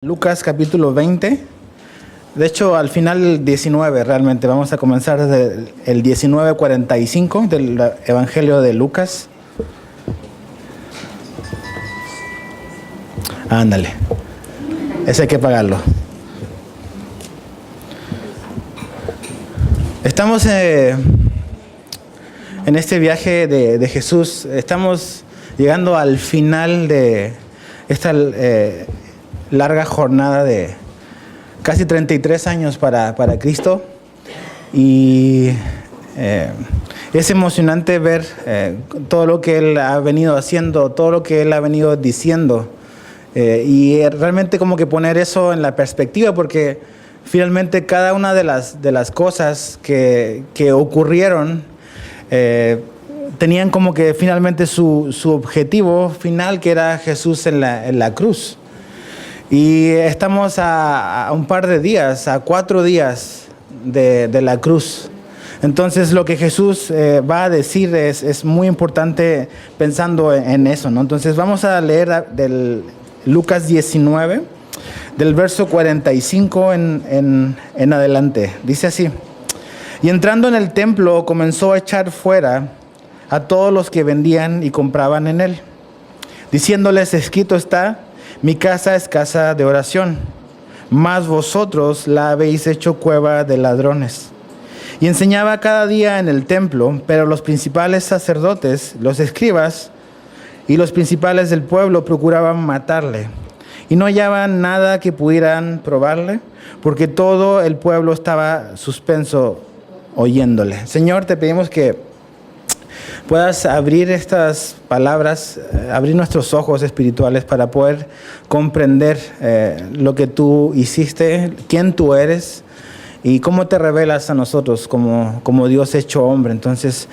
Lucas capítulo 20, de hecho al final el 19 realmente, vamos a comenzar desde el 19:45 del Evangelio de Lucas. Ándale, ese hay que pagarlo. Estamos en este viaje de Jesús, estamos llegando al final de esta larga jornada de casi 33 años para Cristo, y es emocionante ver todo lo que Él ha venido haciendo, todo lo que Él ha venido diciendo, y realmente como que poner eso en la perspectiva, porque finalmente cada una de las cosas que ocurrieron tenían como que finalmente su objetivo final, que era Jesús en la cruz. Y estamos a un par de días, a 4 días de la cruz. Entonces lo que Jesús va a decir es muy importante pensando en eso, ¿no? Entonces vamos a leer del Lucas 19, del verso 45 en adelante. Dice así: y entrando en el templo comenzó a echar fuera a todos los que vendían y compraban en él, diciéndoles: escrito está, mi casa es casa de oración, mas vosotros la habéis hecho cueva de ladrones. Y enseñaba cada día en el templo, pero los principales sacerdotes, los escribas y los principales del pueblo procuraban matarle, y no hallaban nada que pudieran probarle, porque todo el pueblo estaba suspenso oyéndole. Señor, te pedimos que puedas abrir estas palabras, abrir nuestros ojos espirituales para poder comprender lo que tú hiciste, quién tú eres y cómo te revelas a nosotros como Dios hecho hombre. Entonces,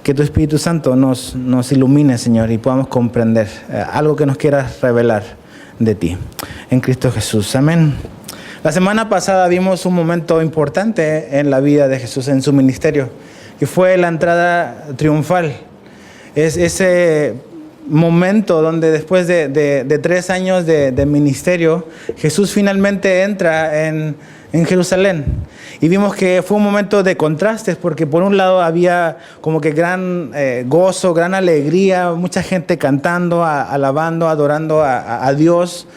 que tu Espíritu Santo nos ilumine, Señor, y podamos comprender algo que nos quieras revelar de ti. En Cristo Jesús. Amén. La semana pasada vimos un momento importante en la vida de Jesús, en su ministerio, que fue la entrada triunfal. Es ese momento donde después de 3 años de ministerio, Jesús finalmente entra en Jerusalén. Y vimos que fue un momento de contrastes, porque por un lado había como que gran gozo, gran alegría, mucha gente cantando, alabando, adorando a Dios.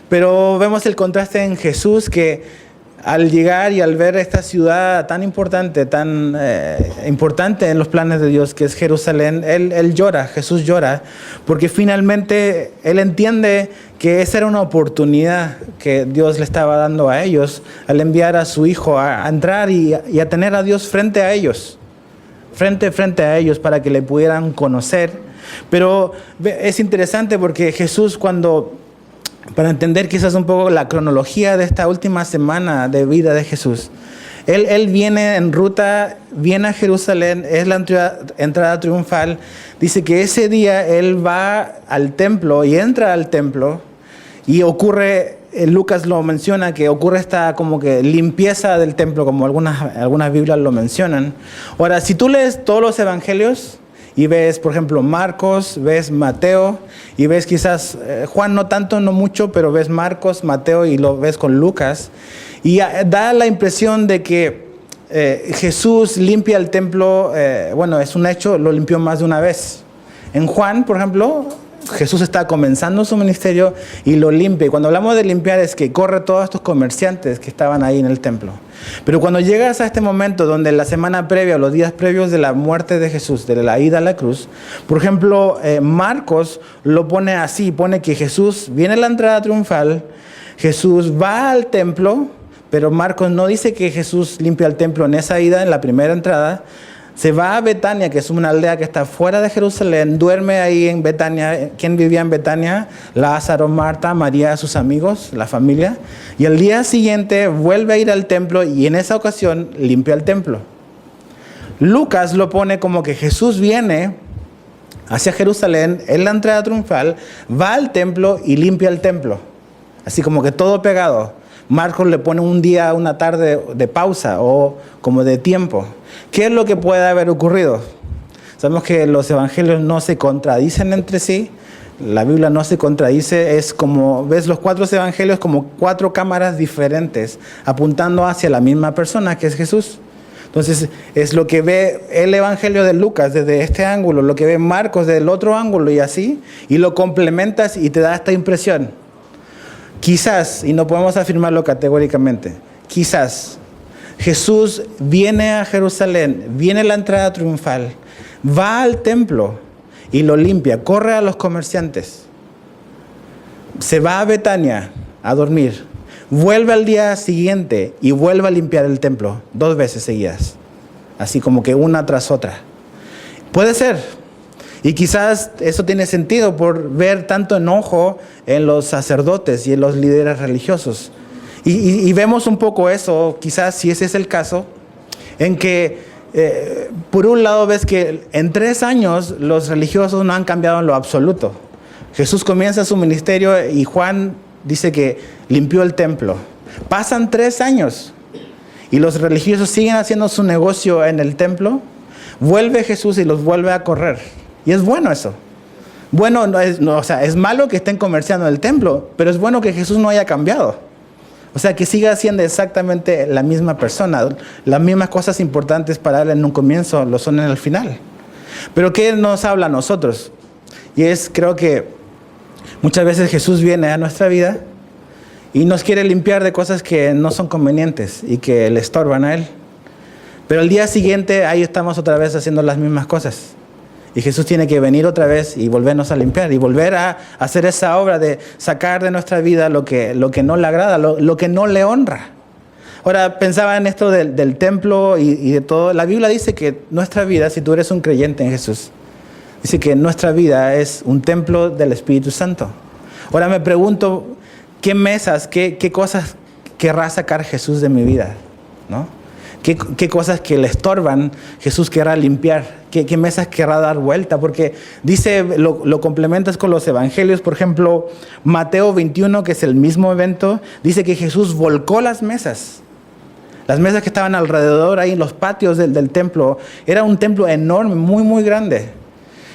Pero vemos el contraste en Jesús, que al llegar y al ver esta ciudad tan importante, importante en los planes de Dios, que es Jerusalén, él llora, Jesús llora, porque finalmente él entiende que esa era una oportunidad que Dios le estaba dando a ellos al enviar a su Hijo a entrar y a tener a Dios frente a ellos, frente a ellos, para que le pudieran conocer. Pero es interesante porque Jesús, para entender quizás un poco la cronología de esta última semana de vida de Jesús, Él viene en ruta, viene a Jerusalén, es la entrada triunfal. Dice que ese día Él va al templo y entra al templo, y ocurre, Lucas lo menciona, que ocurre esta como que limpieza del templo, como algunas Biblias lo mencionan. Ahora, si tú lees todos los evangelios y ves, por ejemplo, Marcos, ves Mateo, y ves quizás Juan, no tanto, no mucho, pero ves Marcos, Mateo, y lo ves con Lucas, y da la impresión de que Jesús limpia el templo. Bueno, es un hecho, lo limpió más de una vez. En Juan, por ejemplo, Jesús está comenzando su ministerio y lo limpia. Y cuando hablamos de limpiar, es que corre todos estos comerciantes que estaban ahí en el templo. Pero cuando llegas a este momento donde la semana previa, los días previos de la muerte de Jesús, de la ida a la cruz, por ejemplo, Marcos lo pone así, pone que Jesús viene a la entrada triunfal, Jesús va al templo, pero Marcos no dice que Jesús limpia el templo en esa ida, en la primera entrada. Se va a Betania, que es una aldea que está fuera de Jerusalén, duerme ahí en Betania. ¿Quién vivía en Betania? Lázaro, Marta, María, sus amigos, la familia. Y al día siguiente vuelve a ir al templo, y en esa ocasión limpia el templo. Lucas lo pone como que Jesús viene hacia Jerusalén en la entrada triunfal, va al templo y limpia el templo. Así como que todo pegado. Marcos le pone un día, una tarde de pausa o como de tiempo. ¿Qué es lo que puede haber ocurrido? Sabemos que los evangelios no se contradicen entre sí, La Biblia no se contradice, es como, ves los 4 evangelios como 4 cámaras diferentes, apuntando hacia la misma persona que es Jesús. Entonces, es lo que ve el evangelio de Lucas desde este ángulo, lo que ve Marcos desde el otro ángulo y así, y lo complementas y te da esta impresión. Quizás, y no podemos afirmarlo categóricamente, quizás Jesús viene a Jerusalén, viene a la entrada triunfal, va al templo y lo limpia, corre a los comerciantes, se va a Betania a dormir, vuelve al día siguiente y vuelve a limpiar el templo 2 veces seguidas, así como que una tras otra. Puede ser, y quizás eso tiene sentido por ver tanto enojo en los sacerdotes y en los líderes religiosos. Y vemos un poco eso, quizás si ese es el caso, en que por un lado ves que en 3 años los religiosos no han cambiado en lo absoluto. Jesús comienza su ministerio y Juan dice que limpió el templo. Pasan 3 años y los religiosos siguen haciendo su negocio en el templo. Vuelve Jesús y los vuelve a correr. Y es bueno eso. Bueno, es malo que estén comerciando en el templo, pero es bueno que Jesús no haya cambiado. O sea, que siga siendo exactamente la misma persona. Las mismas cosas importantes para él en un comienzo lo son en el final. Pero ¿qué nos habla a nosotros? Y creo que muchas veces Jesús viene a nuestra vida y nos quiere limpiar de cosas que no son convenientes y que le estorban a él. Pero al día siguiente ahí estamos otra vez haciendo las mismas cosas. Y Jesús tiene que venir otra vez y volvernos a limpiar y volver a hacer esa obra de sacar de nuestra vida lo que no le agrada, lo que no le honra. Ahora pensaba en esto del templo y de todo. La Biblia dice que nuestra vida, si tú eres un creyente en Jesús, dice que nuestra vida es un templo del Espíritu Santo. Ahora me pregunto, ¿qué mesas, qué cosas querrá sacar Jesús de mi vida? ¿No? ¿Qué cosas que le estorban Jesús querrá limpiar? ¿Qué mesas querrá dar vuelta? Porque dice, lo complementas con los evangelios, por ejemplo, Mateo 21, que es el mismo evento, dice que Jesús volcó las mesas. Las mesas que estaban alrededor ahí en los patios del templo. Era un templo enorme, muy, muy grande.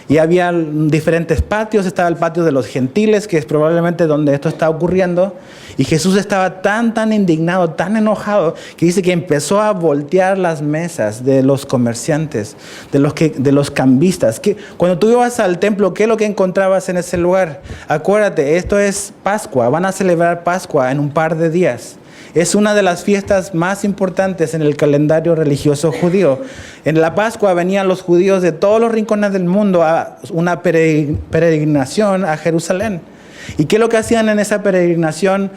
Y había diferentes patios, estaba el patio de los gentiles, que es probablemente donde esto está ocurriendo. Y Jesús estaba tan indignado, tan enojado, que dice que empezó a voltear las mesas de los comerciantes, de los cambistas. Cuando tú ibas al templo, ¿qué es lo que encontrabas en ese lugar? Acuérdate, esto es Pascua, van a celebrar Pascua en un par de días. Es una de las fiestas más importantes en el calendario religioso judío. En la Pascua venían los judíos de todos los rincones del mundo a una peregrinación a Jerusalén. ¿Y qué es lo que hacían en esa peregrinación?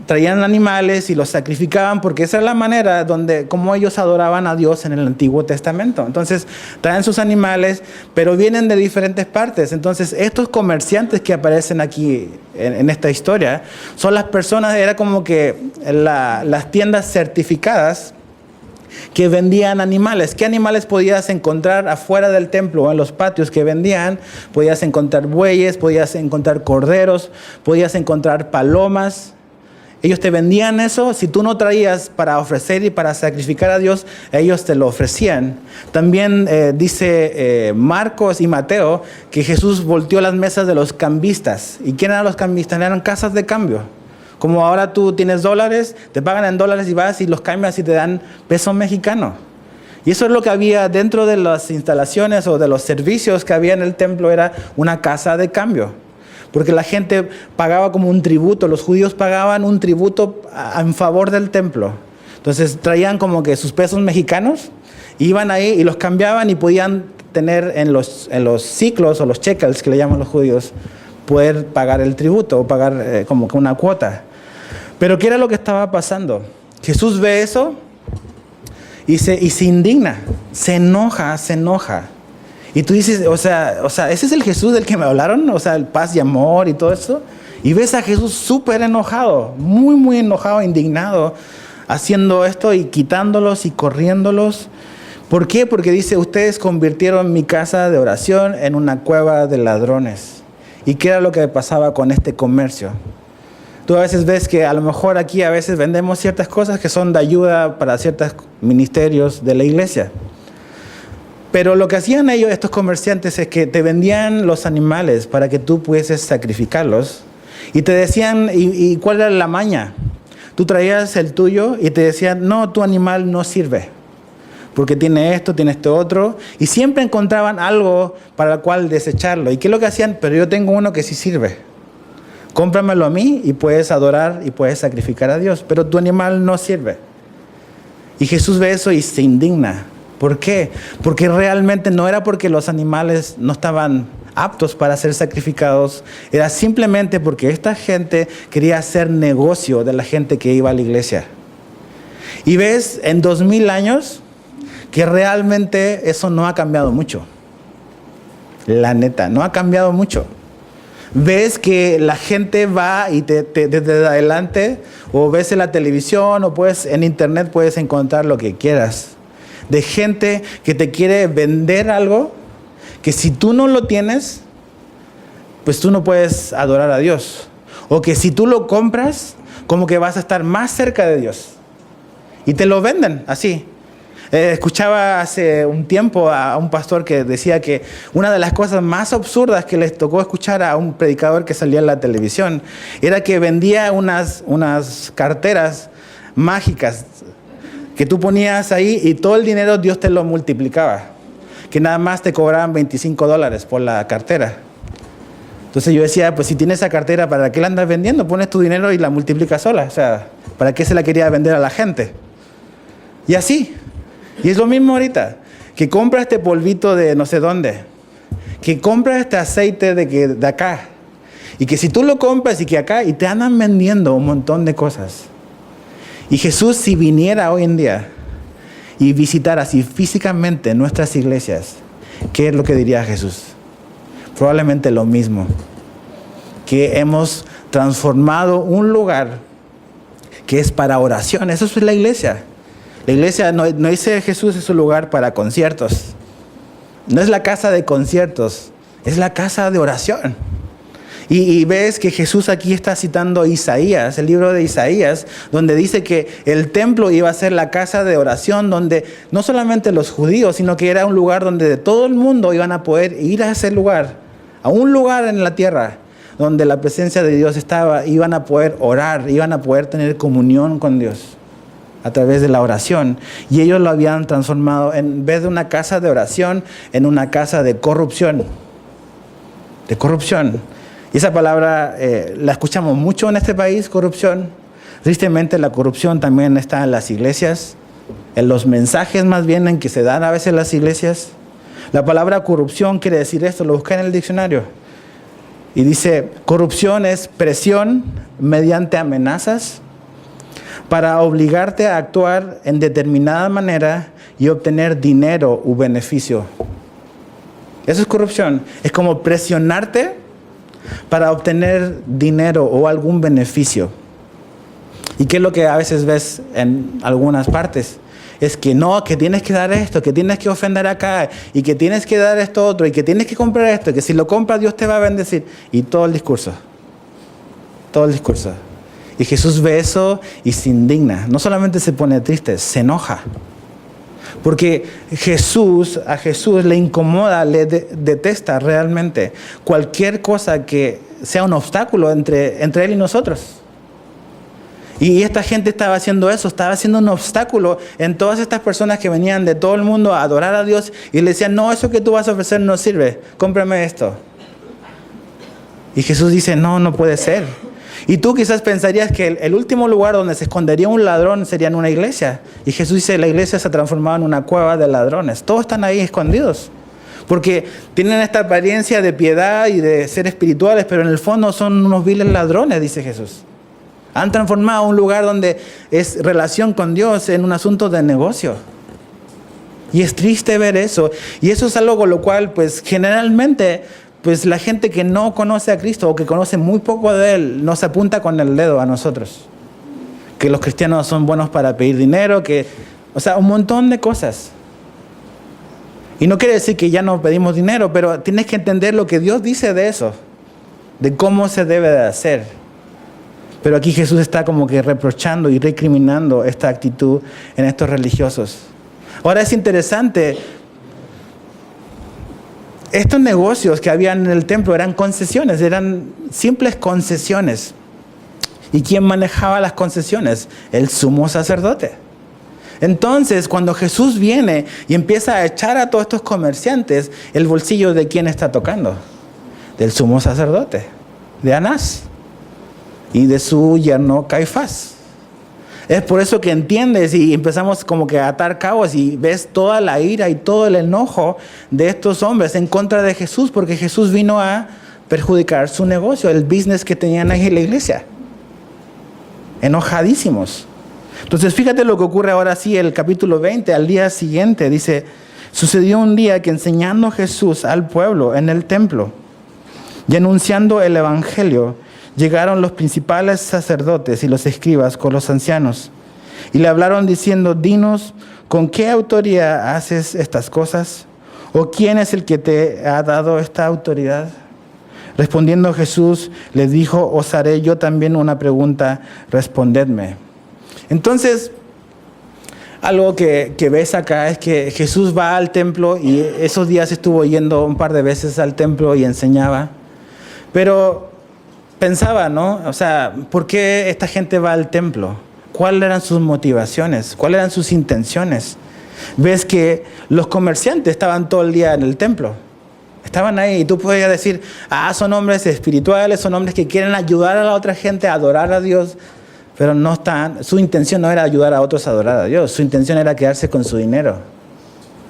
Traían animales y los sacrificaban porque esa era la manera como ellos adoraban a Dios en el Antiguo Testamento. Entonces traen sus animales, pero vienen de diferentes partes. Entonces estos comerciantes que aparecen aquí en esta historia son las personas, era como que las tiendas certificadas que vendían animales. ¿Qué animales podías encontrar afuera del templo o en los patios que vendían? Podías encontrar bueyes, podías encontrar corderos, podías encontrar palomas. Ellos te vendían eso. Si tú no traías para ofrecer y para sacrificar a Dios, ellos te lo ofrecían. También dice Marcos y Mateo que Jesús volteó las mesas de los cambistas. ¿Y quién eran los cambistas? Eran casas de cambio. Como ahora tú tienes dólares, te pagan en dólares y vas y los cambias y te dan peso mexicano. Y eso es lo que había dentro de las instalaciones o de los servicios que había en el templo, era una casa de cambio. Porque la gente pagaba como un tributo, los judíos pagaban un tributo en favor del templo. Entonces traían como que sus pesos mexicanos, iban ahí y los cambiaban y podían tener en los ciclos o los shekels que le llaman los judíos, poder pagar el tributo o pagar como que una cuota. Pero ¿qué era lo que estaba pasando? Jesús ve eso y se indigna, se enoja. Y tú dices, o sea, ¿ese es el Jesús del que me hablaron? O sea, el paz y amor y todo eso. Y ves a Jesús súper enojado, muy, muy enojado, indignado, haciendo esto y quitándolos y corriéndolos. ¿Por qué? Porque dice, ustedes convirtieron mi casa de oración en una cueva de ladrones. ¿Y qué era lo que pasaba con este comercio? Tú a veces ves que a lo mejor aquí a veces vendemos ciertas cosas que son de ayuda para ciertos ministerios de la iglesia. Pero lo que hacían ellos, estos comerciantes, es que te vendían los animales para que tú pudieses sacrificarlos. Y te decían, ¿y cuál era la maña? Tú traías el tuyo y te decían, no, tu animal no sirve. Porque tiene esto, tiene esto otro. Y siempre encontraban algo para el cual desecharlo. ¿Y qué es lo que hacían? Pero yo tengo uno que sí sirve. Cómpramelo a mí y puedes adorar y puedes sacrificar a Dios. Pero tu animal no sirve. Y Jesús ve eso y se indigna. ¿Por qué? Porque realmente no era porque los animales no estaban aptos para ser sacrificados. Era simplemente porque esta gente quería hacer negocio de la gente que iba a la iglesia. Y ves, en 2000 años, que realmente eso no ha cambiado mucho. La neta, no ha cambiado mucho. Ves que la gente va y desde adelante, o ves en la televisión, o puedes en internet puedes encontrar lo que quieras. De gente que te quiere vender algo, que si tú no lo tienes, pues tú no puedes adorar a Dios. O que si tú lo compras, como que vas a estar más cerca de Dios. Y te lo venden así. Escuchaba hace un tiempo a un pastor que decía que una de las cosas más absurdas que les tocó escuchar a un predicador que salía en la televisión era que vendía unas carteras mágicas que tú ponías ahí y todo el dinero Dios te lo multiplicaba. Que nada más te cobraban $25 por la cartera. Entonces yo decía, pues si tienes esa cartera, ¿para qué la andas vendiendo? Pones tu dinero y la multiplicas sola. O sea, ¿para qué se la quería vender a la gente? Y así. Y es lo mismo ahorita. Que compra este polvito de no sé dónde. Que compra este aceite de acá. Y que si tú lo compras y que acá, y te andan vendiendo un montón de cosas. Y Jesús, si viniera hoy en día y visitara así físicamente nuestras iglesias, ¿qué es lo que diría Jesús? Probablemente lo mismo. Que hemos transformado un lugar que es para oración. Eso es la iglesia. La iglesia, no dice Jesús, es un lugar para conciertos. No es la casa de conciertos, es la casa de oración. Y ves que Jesús aquí está citando Isaías, el libro de Isaías, donde dice que el templo iba a ser la casa de oración, donde no solamente los judíos, sino que era un lugar donde de todo el mundo iban a poder ir a ese lugar, a un lugar en la tierra, donde la presencia de Dios estaba, iban a poder orar, iban a poder tener comunión con Dios a través de la oración. Y ellos lo habían transformado, en vez de una casa de oración, en una casa de corrupción. De corrupción. Y esa palabra la escuchamos mucho en este país, corrupción. Tristemente la corrupción también está en las iglesias, en los mensajes más bien en que se dan a veces en las iglesias. La palabra corrupción quiere decir esto, lo busqué en el diccionario. Y dice, corrupción es presión mediante amenazas para obligarte a actuar en determinada manera y obtener dinero u beneficio. Eso es corrupción. Es como presionarte para obtener dinero o algún beneficio. ¿Y qué es lo que a veces ves en algunas partes? Es que no, que tienes que dar esto, que tienes que ofender acá, y que tienes que dar esto otro, y que tienes que comprar esto, que si lo compras Dios te va a bendecir. Y todo el discurso. Todo el discurso. Y Jesús ve eso y se indigna. No solamente se pone triste, se enoja. Porque a Jesús le incomoda, le detesta realmente cualquier cosa que sea un obstáculo entre Él y nosotros. Y esta gente estaba haciendo eso, estaba haciendo un obstáculo en todas estas personas que venían de todo el mundo a adorar a Dios y le decían, no, eso que tú vas a ofrecer no sirve, cómprame esto. Y Jesús dice, no puede ser. Y tú quizás pensarías que el último lugar donde se escondería un ladrón sería en una iglesia. Y Jesús dice, la iglesia se ha transformado en una cueva de ladrones. Todos están ahí escondidos. Porque tienen esta apariencia de piedad y de ser espirituales, pero en el fondo son unos viles ladrones, dice Jesús. Han transformado un lugar donde es relación con Dios en un asunto de negocio. Y es triste ver eso. Y eso es algo con lo cual, pues generalmente, pues la gente que no conoce a Cristo o que conoce muy poco de Él, nos apunta con el dedo a nosotros. Que los cristianos son buenos para pedir dinero, un montón de cosas. Y no quiere decir que ya no pedimos dinero, pero tienes que entender lo que Dios dice de eso, de cómo se debe de hacer. Pero aquí Jesús está como que reprochando y recriminando esta actitud en estos religiosos. Ahora es interesante, estos negocios que habían en el templo eran concesiones, eran simples concesiones. ¿Y quién manejaba las concesiones? El sumo sacerdote. Entonces, cuando Jesús viene y empieza a echar a todos estos comerciantes, ¿el bolsillo de quién está tocando? Del sumo sacerdote, de Anás y de su yerno Caifás. Es por eso que entiendes y empezamos como que a atar cabos y ves toda la ira y todo el enojo de estos hombres en contra de Jesús, porque Jesús vino a perjudicar su negocio, el business que tenían ahí en la iglesia. Enojadísimos. Entonces fíjate lo que ocurre ahora sí, el capítulo 20, al día siguiente, dice, sucedió un día que enseñando Jesús al pueblo en el templo y anunciando el evangelio, llegaron los principales sacerdotes y los escribas con los ancianos y le hablaron diciendo, dinos, ¿con qué autoridad haces estas cosas? ¿O quién es el que te ha dado esta autoridad? Respondiendo Jesús les dijo, os haré yo también una pregunta, respondedme. Entonces, algo que ves acá es que Jesús va al templo y esos días estuvo yendo un par de veces al templo y enseñaba. Pero pensaba, ¿no? O sea, ¿por qué esta gente va al templo? ¿Cuáles eran sus motivaciones? ¿Cuáles eran sus intenciones? Ves que los comerciantes estaban todo el día en el templo. Estaban ahí y tú podías decir, son hombres espirituales, son hombres que quieren ayudar a la otra gente a adorar a Dios. Pero no están, su intención no era ayudar a otros a adorar a Dios, su intención era quedarse con su dinero.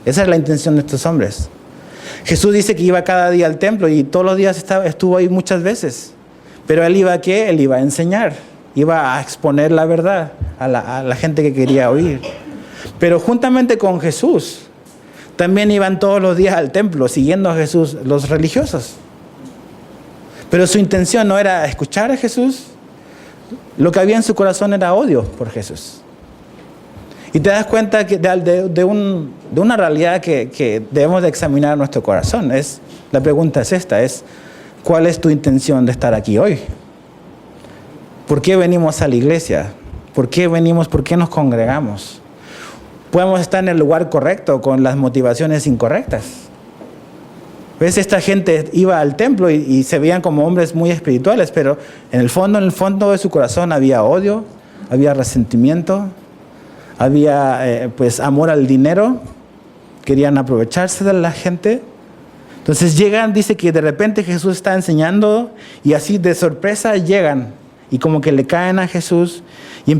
Esa es la intención de estos hombres. Jesús dice que iba cada día al templo y todos los días estuvo ahí muchas veces. Pero él iba a ¿qué? Él iba a enseñar, iba a exponer la verdad a la gente que quería oír. Pero juntamente con Jesús, también iban todos los días al templo siguiendo a Jesús los religiosos. Pero su intención no era escuchar a Jesús. Lo que había en su corazón era odio por Jesús. Y te das cuenta que de una realidad que debemos de examinar nuestro corazón. La pregunta es esta, ¿cuál es tu intención de estar aquí hoy? ¿Por qué venimos a la iglesia? ¿Por qué venimos? ¿Por qué nos congregamos? Podemos estar en el lugar correcto con las motivaciones incorrectas. ¿Ves? Esta gente iba al templo y se veían como hombres muy espirituales, pero en el fondo de su corazón había odio, había resentimiento, había amor al dinero, querían aprovecharse de la gente. Entonces llegan, dice que de repente Jesús está enseñando y así de sorpresa llegan y como que le caen a Jesús y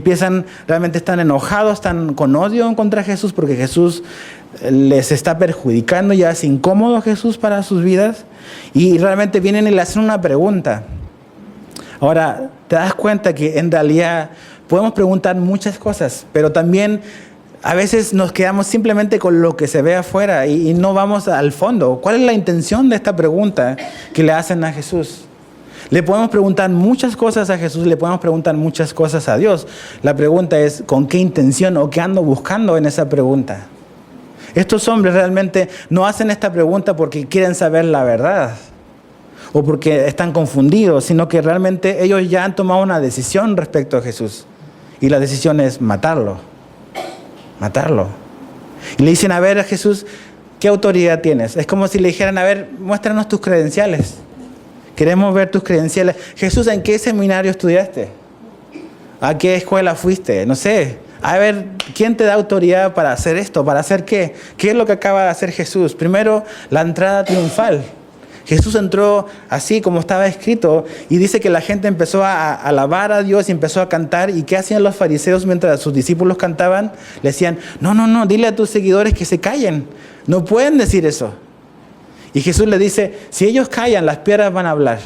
realmente están enojados, están con odio contra Jesús porque Jesús les está perjudicando, ya es incómodo Jesús para sus vidas y realmente vienen y le hacen una pregunta. Ahora, te das cuenta que en realidad podemos preguntar muchas cosas, pero también a veces nos quedamos simplemente con lo que se ve afuera y no vamos al fondo. ¿Cuál es la intención de esta pregunta que le hacen a Jesús? Le podemos preguntar muchas cosas a Jesús, le podemos preguntar muchas cosas a Dios. La pregunta es, ¿con qué intención o qué ando buscando en esa pregunta? Estos hombres realmente no hacen esta pregunta porque quieren saber la verdad o porque están confundidos, sino que realmente ellos ya han tomado una decisión respecto a Jesús. Y la decisión es matarlo. Y le dicen, a ver, Jesús, ¿qué autoridad tienes? Es como si le dijeran, a ver, muéstranos tus credenciales. Queremos ver tus credenciales. Jesús, ¿en qué seminario estudiaste? ¿A qué escuela fuiste? No sé. A ver, ¿quién te da autoridad para hacer esto? ¿Para hacer qué? ¿Qué es lo que acaba de hacer Jesús? Primero, la entrada triunfal. Jesús entró así como estaba escrito y dice que la gente empezó a alabar a Dios y empezó a cantar. ¿Y qué hacían los fariseos mientras sus discípulos cantaban? Le decían, no, dile a tus seguidores que se callen. No pueden decir eso. Y Jesús le dice, si ellos callan, las piedras van a hablar.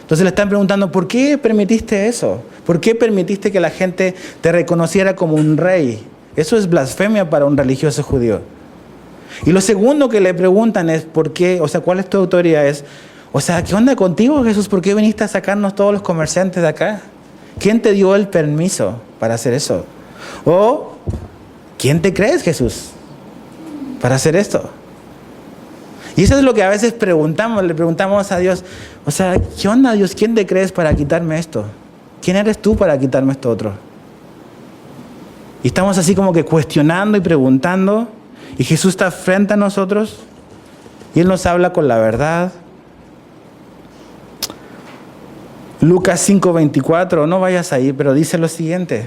Entonces le están preguntando, ¿por qué permitiste eso? ¿Por qué permitiste que la gente te reconociera como un rey? Eso es blasfemia para un religioso judío. Y lo segundo que le preguntan es, ¿por qué? O sea, ¿cuál es tu autoridad? ¿Qué onda contigo, Jesús? ¿Por qué viniste a sacarnos todos los comerciantes de acá? ¿Quién te dio el permiso para hacer eso? ¿O quién te crees, Jesús, para hacer esto? Y eso es lo que a veces le preguntamos a Dios. O sea, ¿qué onda, Dios? ¿Quién te crees para quitarme esto? ¿Quién eres tú para quitarme esto otro? Y estamos así como que cuestionando y preguntando. Y Jesús está frente a nosotros. Y Él nos habla con la verdad. Lucas 5:24, no vayas ahí, pero dice lo siguiente.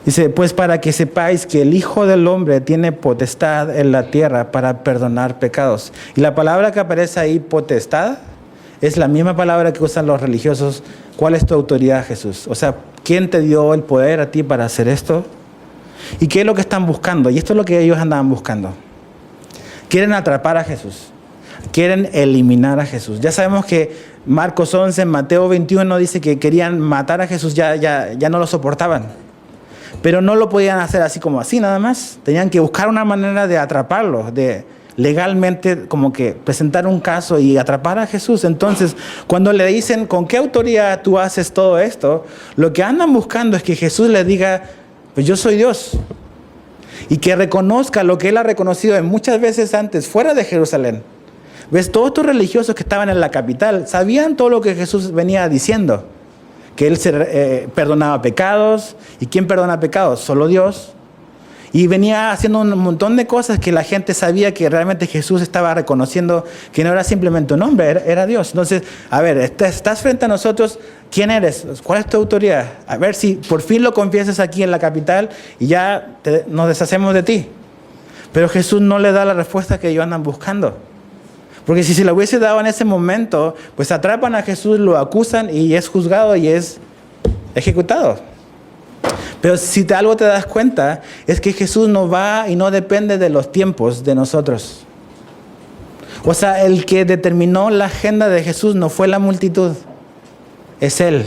Dice, pues para que sepáis que el Hijo del Hombre tiene potestad en la tierra para perdonar pecados. Y la palabra que aparece ahí, potestad, es la misma palabra que usan los religiosos. ¿Cuál es tu autoridad, Jesús? O sea, ¿quién te dio el poder a ti para hacer esto? ¿Y qué es lo que están buscando? Y esto es lo que ellos andaban buscando. Quieren atrapar a Jesús. Quieren eliminar a Jesús. Ya sabemos que Marcos 11, Mateo 21 dice que querían matar a Jesús, ya no lo soportaban. Pero no lo podían hacer así como así nada más. Tenían que buscar una manera de atraparlo, de legalmente como que presentar un caso y atrapar a Jesús. Entonces, cuando le dicen, ¿con qué autoridad tú haces todo esto? Lo que andan buscando es que Jesús les diga, pues yo soy Dios. Y que reconozca lo que Él ha reconocido muchas veces antes, fuera de Jerusalén. ¿Ves? Todos estos religiosos que estaban en la capital sabían todo lo que Jesús venía diciendo. Que Él perdonaba pecados. ¿Y quién perdona pecados? Solo Dios. Y venía haciendo un montón de cosas que la gente sabía que realmente Jesús estaba reconociendo que no era simplemente un hombre, era Dios. Entonces, a ver, estás frente a nosotros, ¿quién eres? ¿Cuál es tu autoridad? A ver si por fin lo confiesas aquí en la capital y ya nos deshacemos de ti. Pero Jesús no le da la respuesta que ellos andan buscando. Porque si se lo hubiese dado en ese momento, pues atrapan a Jesús, lo acusan y es juzgado y es ejecutado. Pero si algo te das cuenta, es que Jesús no va y no depende de los tiempos de nosotros. O sea, el que determinó la agenda de Jesús no fue la multitud, es Él.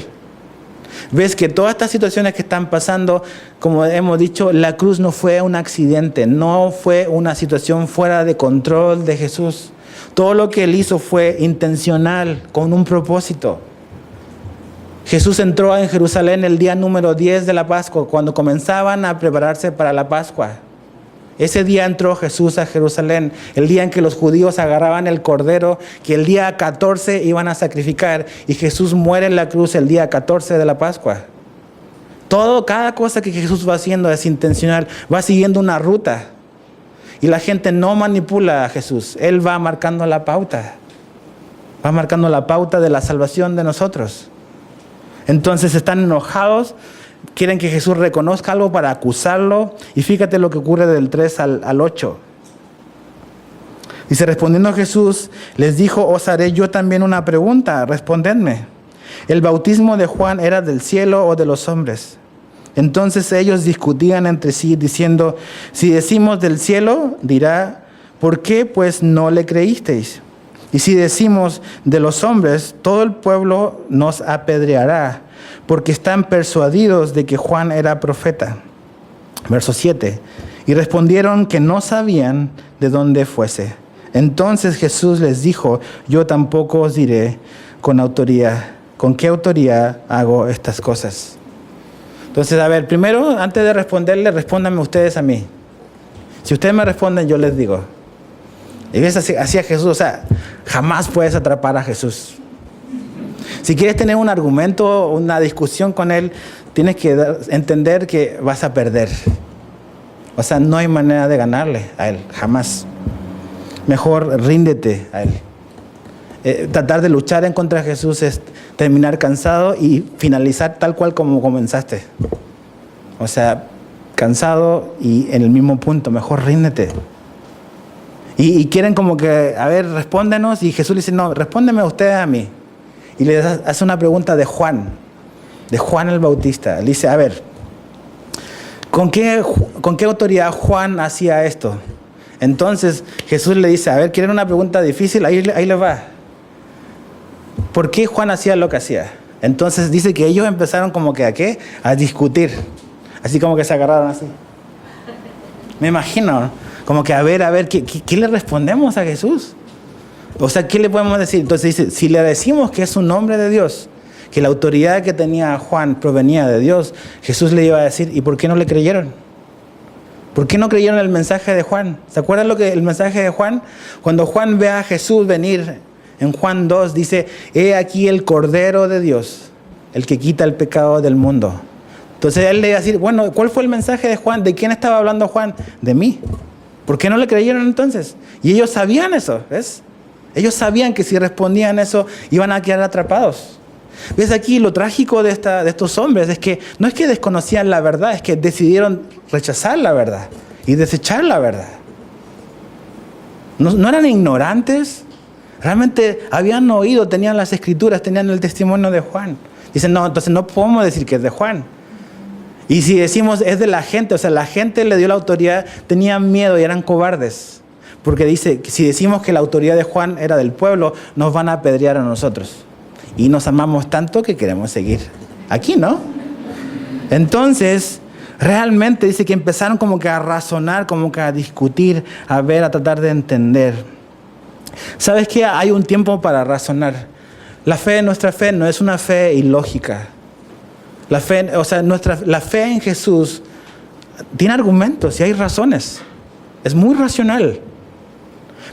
Ves que todas estas situaciones que están pasando, como hemos dicho, la cruz no fue un accidente, no fue una situación fuera de control de Jesús. Todo lo que Él hizo fue intencional, con un propósito. Jesús entró en Jerusalén el día número 10 de la Pascua, cuando comenzaban a prepararse para la Pascua. Ese día entró Jesús a Jerusalén, el día en que los judíos agarraban el cordero, que el día 14 iban a sacrificar, y Jesús muere en la cruz el día 14 de la Pascua. Cada cosa que Jesús va haciendo es intencional, va siguiendo una ruta. Y la gente no manipula a Jesús. Él va marcando la pauta. Va marcando la pauta de la salvación de nosotros. Entonces están enojados. Quieren que Jesús reconozca algo para acusarlo. Y fíjate lo que ocurre del 3 al 8. Dice, respondiendo Jesús, les dijo, os haré yo también una pregunta. Respondedme. ¿El bautismo de Juan era del cielo o de los hombres? Entonces ellos discutían entre sí diciendo, si decimos del cielo, dirá, ¿por qué pues no le creísteis? Y si decimos de los hombres, todo el pueblo nos apedreará, porque están persuadidos de que Juan era profeta. Verso 7. Y respondieron que no sabían de dónde fuese. Entonces Jesús les dijo, yo tampoco os diré con qué autoridad hago estas cosas. Entonces, a ver, primero, antes de responderle, respóndanme ustedes a mí. Si ustedes me responden, yo les digo. Y ves así a Jesús, o sea, jamás puedes atrapar a Jesús. Si quieres tener un argumento, una discusión con Él, tienes que entender que vas a perder. O sea, no hay manera de ganarle a Él, jamás. Mejor ríndete a Él. Tratar de luchar en contra de Jesús es terminar cansado y finalizar tal cual como comenzaste. O sea, cansado y en el mismo punto. Mejor ríndete. Y quieren como que, a ver, respóndenos. Y Jesús le dice, no, respóndeme ustedes a mí. Y le hace una pregunta de Juan el Bautista. Le dice, a ver, ¿con qué autoridad Juan hacía esto? Entonces Jesús le dice, a ver, ¿quieren una pregunta difícil? Ahí les va. ¿Por qué Juan hacía lo que hacía? Entonces dice que ellos empezaron como que a discutir. Así como que se agarraron así. Me imagino, como que a ver, ¿qué le respondemos a Jesús? O sea, ¿qué le podemos decir? Entonces dice, si le decimos que es un hombre de Dios, que la autoridad que tenía Juan provenía de Dios, Jesús le iba a decir, ¿y por qué no le creyeron? ¿Por qué no creyeron el mensaje de Juan? ¿Se acuerdan el mensaje de Juan? Cuando Juan ve a Jesús venir, en Juan 2 dice, he aquí el Cordero de Dios, el que quita el pecado del mundo. Entonces él le iba a decir, bueno, ¿cuál fue el mensaje de Juan? ¿De quién estaba hablando Juan? De mí. ¿Por qué no le creyeron entonces? Y ellos sabían eso, ¿ves? Ellos sabían que si respondían eso iban a quedar atrapados. ¿Ves aquí lo trágico de estos hombres? Es que no es que desconocían la verdad, es que decidieron rechazar la verdad y desechar la verdad. No eran ignorantes, realmente habían oído, tenían las escrituras, tenían el testimonio de Juan. Dicen, no, entonces no podemos decir que es de Juan. Y si decimos es de la gente, o sea, la gente le dio la autoridad, tenían miedo y eran cobardes. Porque dice, si decimos que la autoridad de Juan era del pueblo, nos van a apedrear a nosotros. Y nos amamos tanto que queremos seguir aquí, ¿no? Entonces, realmente dice que empezaron como que a razonar, como que a discutir, a ver, a tratar de entender. ¿Sabes qué? Hay un tiempo para razonar. Nuestra fe no es una fe ilógica. La fe en Jesús tiene argumentos y hay razones. Es muy racional.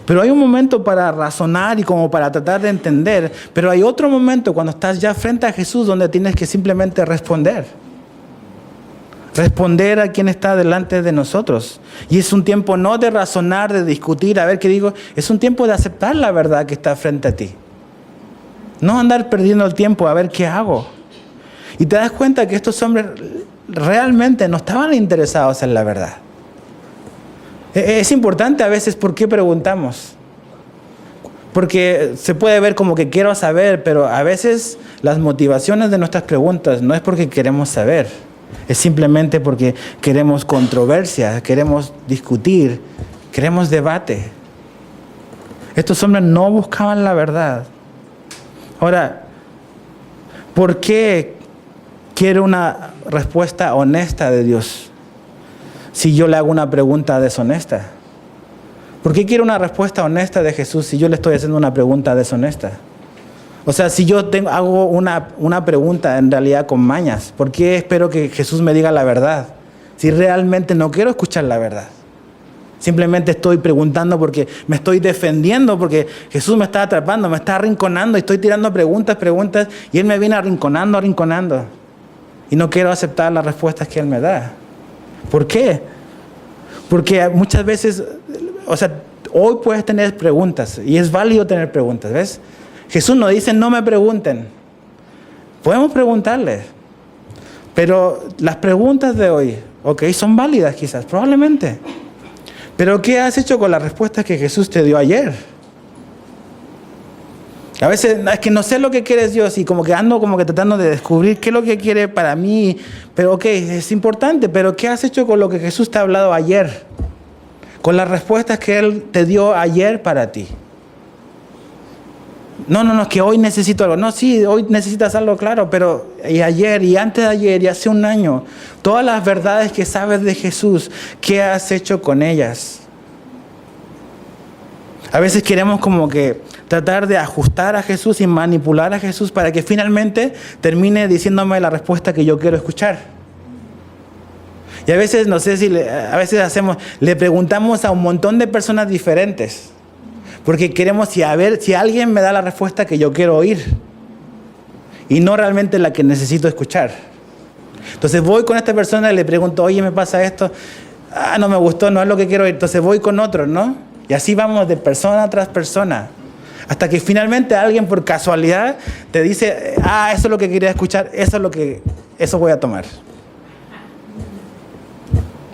Pero hay un momento para razonar y como para tratar de entender. Pero hay otro momento cuando estás ya frente a Jesús donde tienes que simplemente responder. Responder a quien está delante de nosotros. Y es un tiempo no de razonar, de discutir, a ver qué digo. Es un tiempo de aceptar la verdad que está frente a ti. No andar perdiendo el tiempo a ver qué hago. Y te das cuenta que estos hombres realmente no estaban interesados en la verdad. Es importante a veces por qué preguntamos. Porque se puede ver como que quiero saber, pero a veces las motivaciones de nuestras preguntas no es porque queremos saber. Es simplemente porque queremos controversia, queremos discutir, queremos debate. Estos hombres no buscaban la verdad. Ahora, ¿por qué quiero una respuesta honesta de Dios si yo le hago una pregunta deshonesta? ¿Por qué quiero una respuesta honesta de Jesús si yo le estoy haciendo una pregunta deshonesta? O sea, si yo hago una pregunta en realidad con mañas, ¿por qué espero que Jesús me diga la verdad? Si realmente no quiero escuchar la verdad. Simplemente estoy preguntando porque me estoy defendiendo, porque Jesús me está atrapando, me está arrinconando y estoy tirando preguntas y Él me viene arrinconando. Y no quiero aceptar las respuestas que Él me da. ¿Por qué? Porque muchas veces, o sea, hoy puedes tener preguntas y es válido tener preguntas, ¿ves? Jesús nos dice, no me pregunten. Podemos preguntarle. Pero las preguntas de hoy, ok, son válidas quizás, probablemente. Pero ¿qué has hecho con las respuestas que Jesús te dio ayer? A veces es que no sé lo que quieres Dios y como que ando como que tratando de descubrir qué es lo que quiere para mí. Pero ok, es importante, pero ¿qué has hecho con lo que Jesús te ha hablado ayer? Con las respuestas que Él te dio ayer para ti. No, es que hoy necesito algo. No, sí, hoy necesitas algo, claro, pero y ayer, y antes de ayer, y hace un año, todas las verdades que sabes de Jesús, ¿qué has hecho con ellas? A veces queremos como que tratar de ajustar a Jesús y manipular a Jesús para que finalmente termine diciéndome la respuesta que yo quiero escuchar. Y a veces, no sé si, le preguntamos a un montón de personas diferentes. Porque queremos si alguien me da la respuesta que yo quiero oír y no realmente la que necesito escuchar. Entonces voy con esta persona y le pregunto, oye, me pasa esto, no me gustó, no es lo que quiero oír. Entonces voy con otro, ¿no? Y así vamos de persona tras persona. Hasta que finalmente alguien por casualidad te dice, eso es lo que quería escuchar, eso voy a tomar.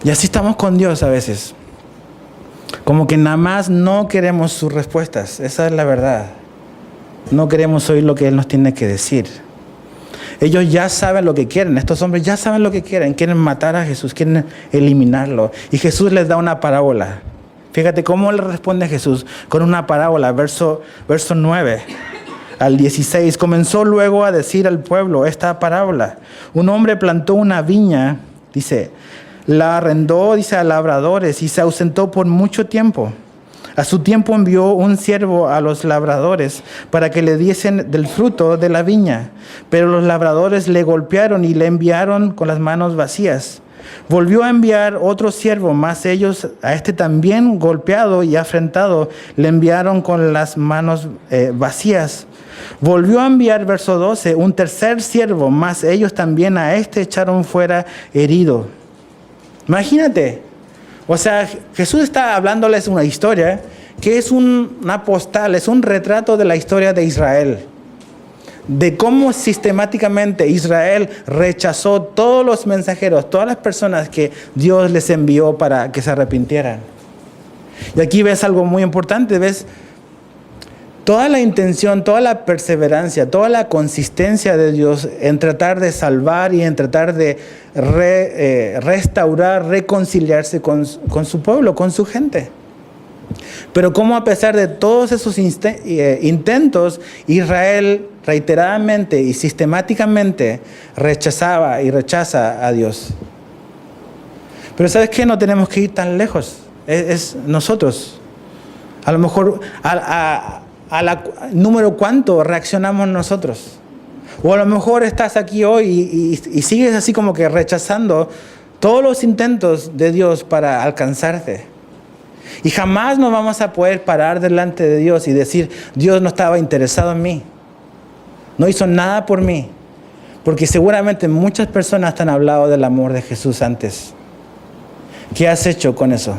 Y así estamos con Dios a veces. Como que nada más no queremos sus respuestas. Esa es la verdad. No queremos oír lo que Él nos tiene que decir. Ellos ya saben lo que quieren. Estos hombres ya saben lo que quieren. Quieren matar a Jesús. Quieren eliminarlo. Y Jesús les da una parábola. Fíjate cómo le responde Jesús con una parábola. Verso 9 al 16. Comenzó luego a decir al pueblo esta parábola. Un hombre plantó una viña, dice, la arrendó, dice, a labradores y se ausentó por mucho tiempo. A su tiempo envió un siervo a los labradores para que le diesen del fruto de la viña. Pero los labradores le golpearon y le enviaron con las manos vacías. Volvió a enviar otro siervo, mas ellos a este también golpeado y afrentado le enviaron con las manos vacías. Volvió a enviar, verso 12, un tercer siervo, mas ellos también a este echaron fuera herido. Imagínate, O sea, Jesús está hablándoles una historia que es una postal, es un retrato de la historia de Israel. De cómo sistemáticamente Israel rechazó todos los mensajeros, todas las personas que Dios les envió para que se arrepintieran. Y aquí ves algo muy importante, ves toda la intención, toda la perseverancia, toda la consistencia de Dios en tratar de salvar y en tratar de restaurar, reconciliarse con su pueblo, con su gente. Pero cómo a pesar de todos esos intentos, Israel reiteradamente y sistemáticamente rechazaba y rechaza a Dios. Pero ¿sabes qué? No tenemos que ir tan lejos. Es nosotros. A lo mejor número cuánto reaccionamos nosotros. O a lo mejor estás aquí hoy y sigues así como que rechazando todos los intentos de Dios para alcanzarte. Y jamás nos vamos a poder parar delante de Dios y decir, Dios no estaba interesado en mí. No hizo nada por mí. Porque seguramente muchas personas te han hablado del amor de Jesús antes. ¿Qué has hecho con eso?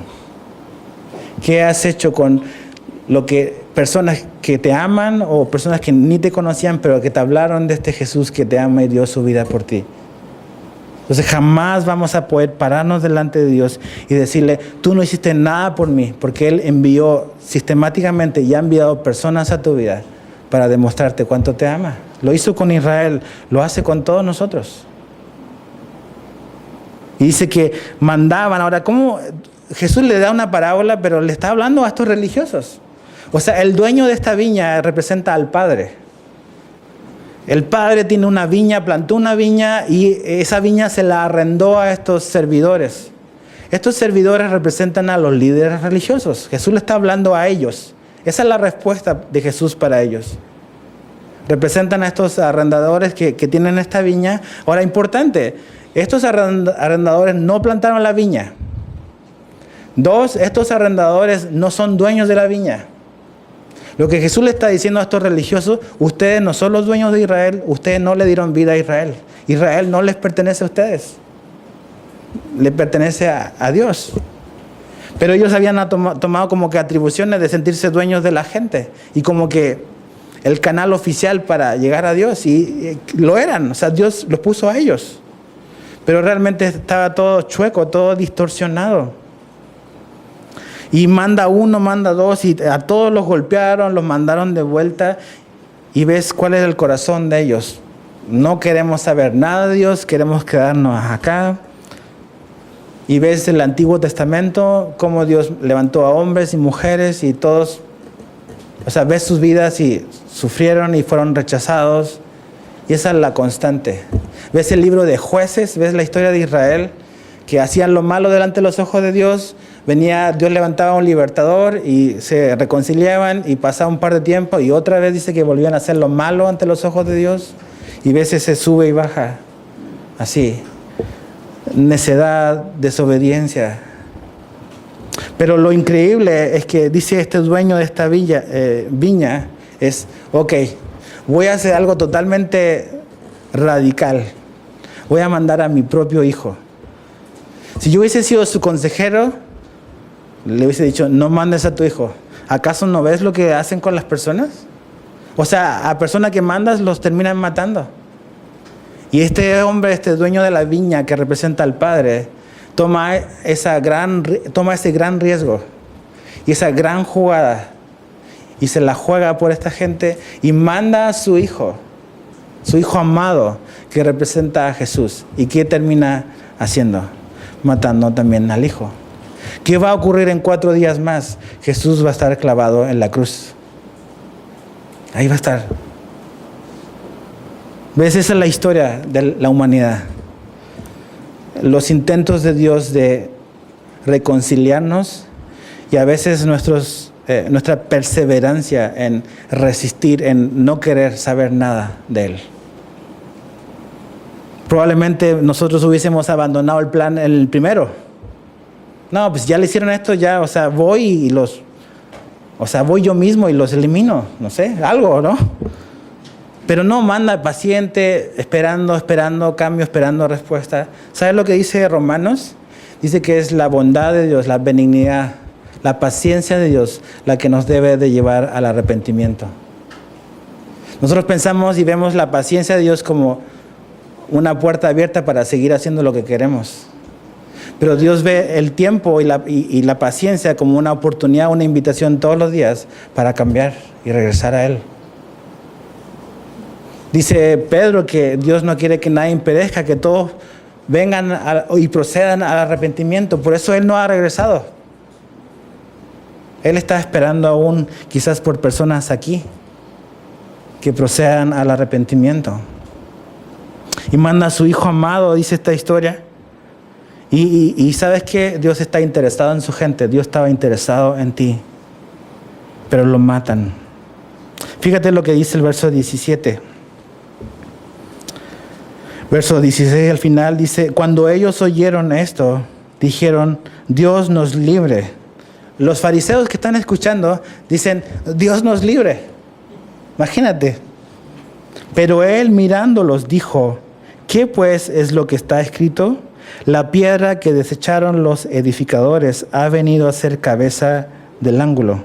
¿Qué has hecho con lo que personas que te aman o personas que ni te conocían, pero que te hablaron de este Jesús que te ama y dio su vida por ti? Entonces jamás vamos a poder pararnos delante de Dios y decirle, tú no hiciste nada por mí, porque Él envió sistemáticamente y ha enviado personas a tu vida para demostrarte cuánto te ama. Lo hizo con Israel, lo hace con todos nosotros. Y dice que mandaban. Ahora, ¿cómo Jesús le da una parábola, pero le está hablando a estos religiosos? O sea, el dueño de esta viña representa al Padre. El Padre tiene una viña, plantó una viña y esa viña se la arrendó a estos servidores. Estos servidores representan a los líderes religiosos. Jesús le está hablando a ellos. Esa es la respuesta de Jesús para ellos. Representan a estos arrendadores que tienen esta viña. Ahora, importante, estos arrendadores no plantaron la viña. 2, estos arrendadores no son dueños de la viña. Lo que Jesús le está diciendo a estos religiosos, ustedes no son los dueños de Israel, ustedes no le dieron vida a Israel. Israel no les pertenece a ustedes, le pertenece a Dios. Pero ellos habían tomado como que atribuciones de sentirse dueños de la gente y como que el canal oficial para llegar a Dios, y lo eran, o sea, Dios los puso a ellos. Pero realmente estaba todo chueco, todo distorsionado. Y manda uno, manda dos, y a todos los golpearon, los mandaron de vuelta. Y ves cuál es el corazón de ellos. No queremos saber nada de Dios, queremos quedarnos acá. Y ves el Antiguo Testamento, cómo Dios levantó a hombres y mujeres y todos, o sea, ves sus vidas y sufrieron y fueron rechazados. Y esa es la constante. Ves el libro de Jueces, ves la historia de Israel, que hacían lo malo delante de los ojos de Dios. Dios levantaba a un libertador y se reconciliaban y pasaba un par de tiempo y otra vez dice que volvían a hacer lo malo ante los ojos de Dios y veces se sube y baja. Así. Necedad, desobediencia. Pero lo increíble es que dice este dueño de esta viña es, ok, voy a hacer algo totalmente radical. Voy a mandar a mi propio hijo. Si yo hubiese sido su consejero, le hubiese dicho, no mandes a tu hijo. ¿Acaso no ves lo que hacen con las personas? O sea, a personas que mandas los terminan matando. Y este hombre, este dueño de la viña que representa al Padre, toma ese gran riesgo y esa gran jugada y se la juega por esta gente y manda a su hijo amado que representa a Jesús. ¿Y qué termina haciendo? Matando también al hijo. ¿Qué va a ocurrir en 4 días más? Jesús va a estar clavado en la cruz. Ahí va a estar. ¿Ves? Esa es la historia de la humanidad. Los intentos de Dios de reconciliarnos y a veces nuestra perseverancia en resistir, en no querer saber nada de Él. Probablemente nosotros hubiésemos abandonado el plan en el primero. No, pues ya le hicieron esto, ya, o sea, voy yo mismo y los elimino, no sé, algo, ¿no? Pero no, manda paciente, esperando cambio, esperando respuesta. ¿Sabes lo que dice Romanos? dice que es la bondad de Dios, la benignidad, la paciencia de Dios la que nos debe de llevar al arrepentimiento. Nosotros pensamos y vemos la paciencia de Dios como una puerta abierta para seguir haciendo lo que queremos. Pero Dios ve el tiempo y la paciencia como una oportunidad, una invitación todos los días para cambiar y regresar a Él. Dice Pedro que Dios no quiere que nadie perezca, que todos vengan y procedan al arrepentimiento. Por eso Él no ha regresado. Él está esperando aún, quizás por personas aquí, que procedan al arrepentimiento. Y manda a su Hijo amado, dice esta historia. Y ¿sabes qué? Dios está interesado en su gente. Dios estaba interesado en ti. Pero lo matan. Fíjate lo que dice el verso 17. Verso 16 al final dice, cuando ellos oyeron esto, dijeron, Dios nos libre. Los fariseos que están escuchando dicen, Dios nos libre. Imagínate. Pero él mirándolos dijo, ¿qué pues es lo que está escrito? La piedra que desecharon los edificadores ha venido a ser cabeza del ángulo.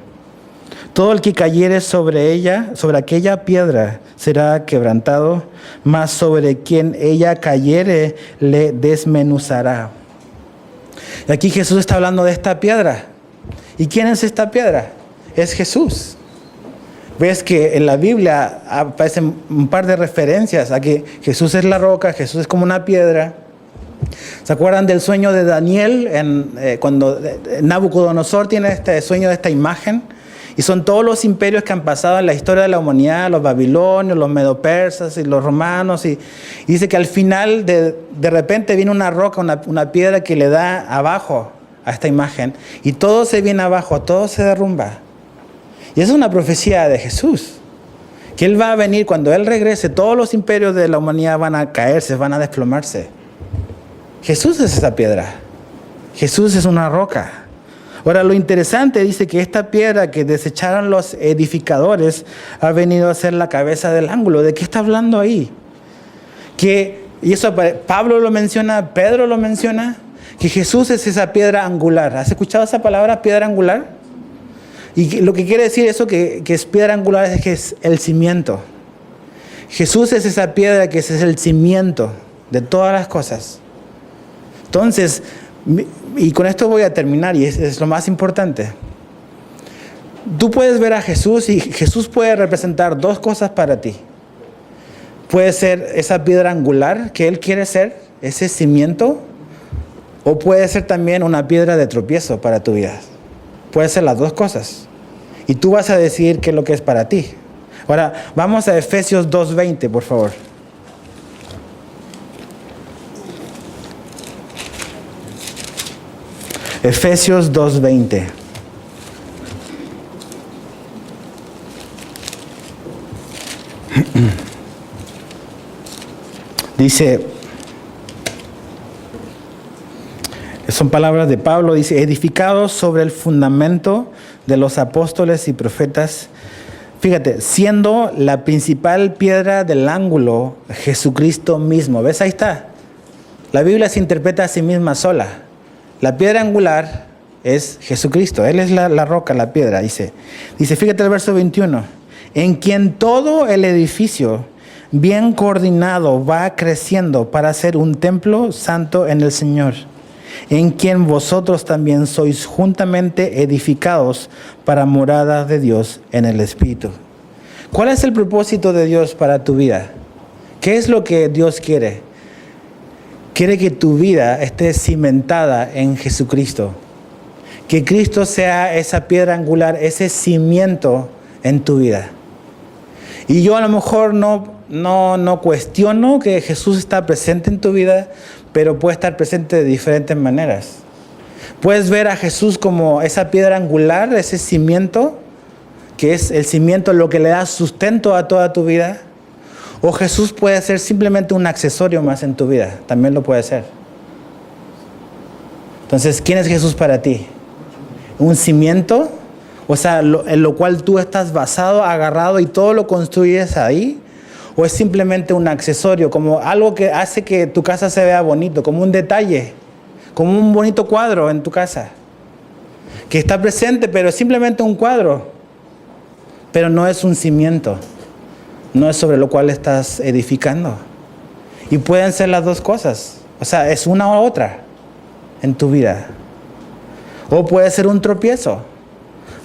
Todo el que cayere sobre ella, sobre aquella piedra, será quebrantado, mas sobre quien ella cayere le desmenuzará. Y aquí Jesús está hablando de esta piedra. ¿Y quién es esta piedra? Es Jesús. Ves que en la Biblia aparecen un par de referencias a que Jesús es la roca, Jesús es como una piedra. ¿Se acuerdan del sueño de Daniel? Cuando Nabucodonosor tiene este sueño de esta imagen. Y son todos los imperios que han pasado en la historia de la humanidad, los babilonios, los medopersas y los romanos. Y dice que al final de repente viene una roca, una piedra que le da abajo a esta imagen. Y todo se viene abajo, todo se derrumba. Y esa es una profecía de Jesús. Que Él va a venir, cuando Él regrese, todos los imperios de la humanidad van a caerse, van a desplomarse. Jesús es esa piedra. Jesús es una roca. Ahora, lo interesante dice que esta piedra que desecharon los edificadores ha venido a ser la cabeza del ángulo. ¿De qué está hablando ahí? Y eso Pablo lo menciona, Pedro lo menciona, que Jesús es esa piedra angular. ¿Has escuchado esa palabra, piedra angular? Y lo que quiere decir eso que es piedra angular es que es el cimiento. Jesús es esa piedra que es el cimiento de todas las cosas. Entonces, y con esto voy a terminar, y es lo más importante. Tú puedes ver a Jesús y Jesús puede representar dos cosas para ti. Puede ser esa piedra angular que Él quiere ser, ese cimiento, o puede ser también una piedra de tropiezo para tu vida. Puede ser las dos cosas. Y tú vas a decidir qué es lo que es para ti. Ahora, vamos a Efesios 2:20, por favor. Efesios 2:20. Dice, son palabras de Pablo, dice, edificados sobre el fundamento de los apóstoles y profetas. Fíjate, siendo la principal piedra del ángulo Jesucristo mismo. ¿Ves? Ahí está. La Biblia se interpreta a sí misma sola. La piedra angular es Jesucristo. Él es la roca, la piedra, dice. Fíjate el verso 21. En quien todo el edificio, bien coordinado, va creciendo para ser un templo santo en el Señor. En quien vosotros también sois juntamente edificados para morada de Dios en el Espíritu. ¿Cuál es el propósito de Dios para tu vida? ¿Qué es lo que Dios quiere? Quiere que tu vida esté cimentada en Jesucristo. Que Cristo sea esa piedra angular, ese cimiento en tu vida. Y yo a lo mejor no cuestiono que Jesús está presente en tu vida, pero puede estar presente de diferentes maneras. Puedes ver a Jesús como esa piedra angular, ese cimiento, que es el cimiento lo que le da sustento a toda tu vida. O Jesús puede ser simplemente un accesorio más en tu vida. También lo puede ser. Entonces, ¿quién es Jesús para ti? ¿Un cimiento? O sea, en lo cual tú estás basado, agarrado y todo lo construyes ahí. ¿O es simplemente un accesorio, como algo que hace que tu casa se vea bonito, como un detalle? como un bonito cuadro en tu casa, que está presente, pero es simplemente un cuadro, pero no es un cimiento, no es sobre lo cual estás edificando. Y pueden ser las dos cosas, o sea, es una u otra en tu vida. O puede ser un tropiezo.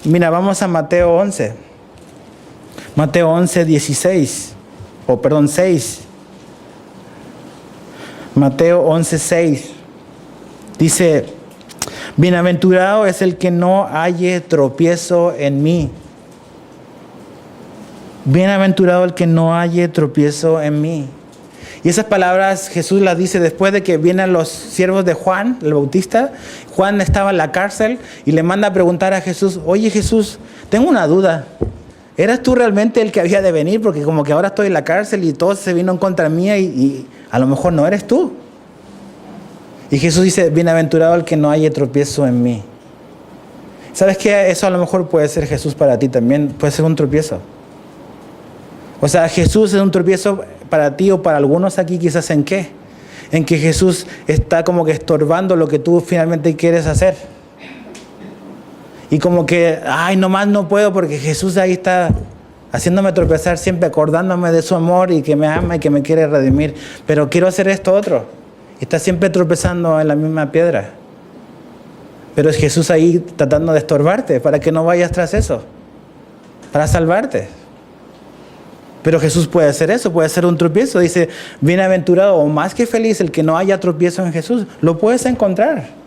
Mira, vamos a Mateo 11. Mateo 11, 16. 6. Mateo 11, 6. Dice, bienaventurado es el que no halle tropiezo en mí. Bienaventurado el que no halle tropiezo en mí. Y esas palabras Jesús las dice después de que vienen los siervos de Juan, el Bautista. Juan estaba en la cárcel y le manda a preguntar a Jesús, oye Jesús, tengo una duda. ¿Eras tú realmente el que había de venir? Porque como que ahora estoy en la cárcel y todos se vino en contra mía y a lo mejor no eres tú. Y Jesús dice, bienaventurado el que no haya tropiezo en mí. ¿Sabes qué? Eso a lo mejor puede ser Jesús para ti también, puede ser un tropiezo. O sea, Jesús es un tropiezo para ti o para algunos aquí, quizás ¿en qué? En que Jesús está como que estorbando lo que tú finalmente quieres hacer. Y como que, ay, nomás no puedo porque Jesús ahí está haciéndome tropezar siempre, acordándome de su amor y que me ama y que me quiere redimir. Pero quiero hacer esto otro. Y está siempre tropezando en la misma piedra. Pero es Jesús ahí tratando de estorbarte para que no vayas tras eso. Para salvarte. Pero Jesús puede hacer eso, puede ser un tropiezo. Dice, bienaventurado o más que feliz el que no haya tropiezo en Jesús. Lo puedes encontrar.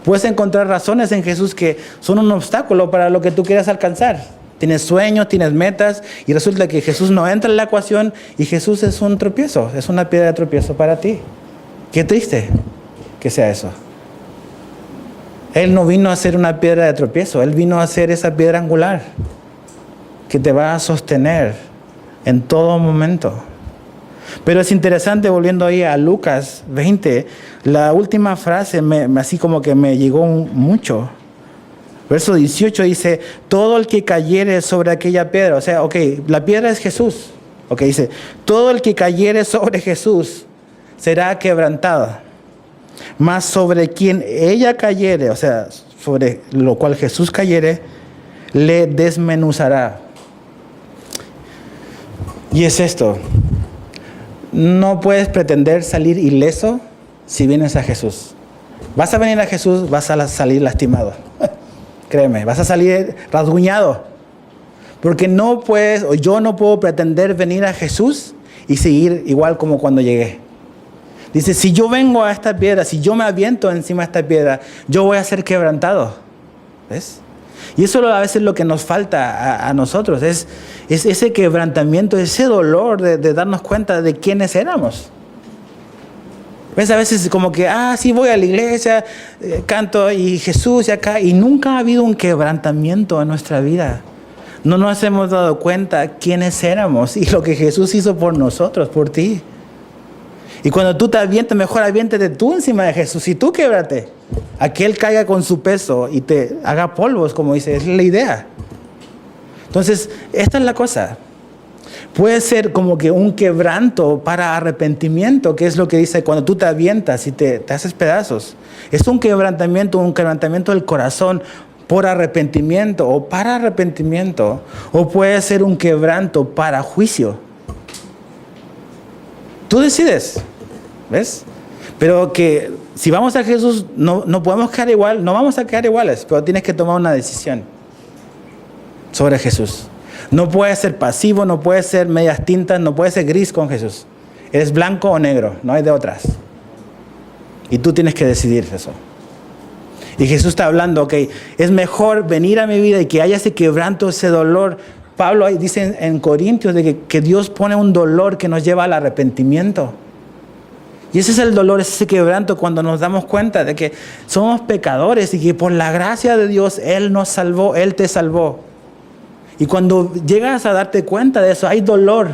Puedes encontrar razones en Jesús que son un obstáculo para lo que tú quieras alcanzar. Tienes sueños, tienes metas y resulta que Jesús no entra en la ecuación y Jesús es un tropiezo, es una piedra de tropiezo para ti. Qué triste que sea eso. Él no vino a ser una piedra de tropiezo, Él vino a ser esa piedra angular que te va a sostener en todo momento. Pero es interesante, volviendo ahí a Lucas 20, la última frase así como que me llegó mucho. Verso 18 dice, todo el que cayere sobre aquella piedra, o sea, ok, la piedra es Jesús. Ok, dice, todo el que cayere sobre Jesús será quebrantado. Mas sobre quien ella cayere, o sea, sobre lo cual Jesús cayere, le desmenuzará. Y es esto. No puedes pretender salir ileso si vienes a Jesús. Vas a venir a Jesús, vas a salir lastimado. Créeme, vas a salir rasguñado. Porque no puedes, o yo no puedo pretender venir a Jesús y seguir igual como cuando llegué. Dice, si yo vengo a esta piedra, si yo me aviento encima de esta piedra, yo voy a ser quebrantado. ¿Ves? Y eso a veces es lo que nos falta a nosotros, es ese quebrantamiento, ese dolor de darnos cuenta de quiénes éramos. ¿Ves? A veces como que, sí voy a la iglesia, canto y Jesús y acá, y nunca ha habido un quebrantamiento en nuestra vida. No nos hemos dado cuenta quiénes éramos y lo que Jesús hizo por nosotros, por ti. Y cuando tú te avientes, mejor aviéntete tú encima de Jesús y tú québrate. A que Él caiga con su peso y te haga polvos, como dice, es la idea. Entonces, esta es la cosa. Puede ser como que un quebranto para arrepentimiento, que es lo que dice cuando tú te avientas y te haces pedazos. Es un quebrantamiento del corazón por arrepentimiento o para arrepentimiento. O puede ser un quebranto para juicio. Tú decides, ¿ves? Pero que si vamos a Jesús no podemos quedar igual, no vamos a quedar iguales, pero tienes que tomar una decisión sobre Jesús. No puedes ser pasivo, no puedes ser medias tintas, no puedes ser gris con Jesús. Eres blanco o negro, no hay de otras. Y tú tienes que decidir eso. Y Jesús está hablando, ok, es mejor venir a mi vida y que haya ese quebranto, ese dolor. Pablo dice en Corintios de que Dios pone un dolor que nos lleva al arrepentimiento. Y ese es el dolor, ese quebranto cuando nos damos cuenta de que somos pecadores y que por la gracia de Dios Él nos salvó, Él te salvó. Y cuando llegas a darte cuenta de eso, hay dolor.